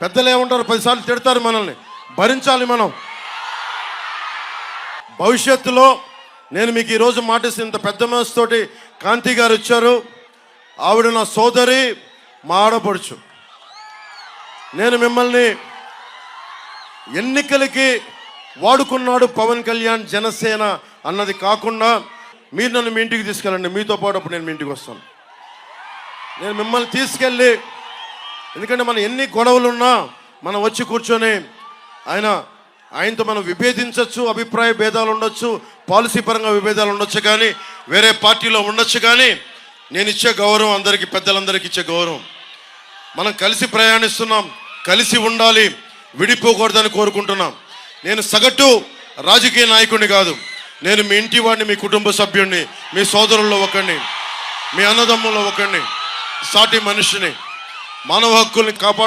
పెద్దలు ఏమంటారు, 10 సార్లు తిడతారు మనల్ని, భరించాలి మనం. భవిష్యత్తులో నేను మీకు ఈరోజు మాటిస్తే, ఇంత పెద్ద మనసుతోటి కాంతి గారు వచ్చారు. ఆవిడ నా సోదరి, మా ఆడపడుచు. నేను మిమ్మల్ని ఎన్నికలకి వాడుకున్నాడు పవన్ కళ్యాణ్, జనసేన అన్నది కాకుండా మీరు నన్ను మీ ఇంటికి తీసుకెళ్ళండి, మీతో పాటు అప్పుడు నేను మీ ఇంటికి వస్తాను. నేను మిమ్మల్ని తీసుకెళ్ళి, ఎందుకంటే మన ఎన్ని గొడవలున్నా మనం వచ్చి కూర్చొని ఆయనతో మనం విభేదించవచ్చు, అభిప్రాయ భేదాలు ఉండొచ్చు, పాలసీ పరంగా విభేదాలు ఉండొచ్చు, కానీ వేరే పార్టీలో ఉండొచ్చు. కానీ నేను ఇచ్చే గౌరవం అందరికీ, పెద్దలందరికీ ఇచ్చే గౌరవం. మనం కలిసి ప్రయాణిస్తున్నాం, కలిసి ఉండాలి, విడిపోకూడదని కోరుకుంటున్నాం. నేను సగటు రాజకీయ నాయకుడిని కాదు, నేను మీ ఇంటి వాడిని, మీ కుటుంబ సభ్యుడిని, మీ సోదరుల్లో ఒకరిని, మీ అన్నదమ్ముల్లో ఒకరిని, సాటి మనిషిని. మానవ హక్కుల్ని కాపాడు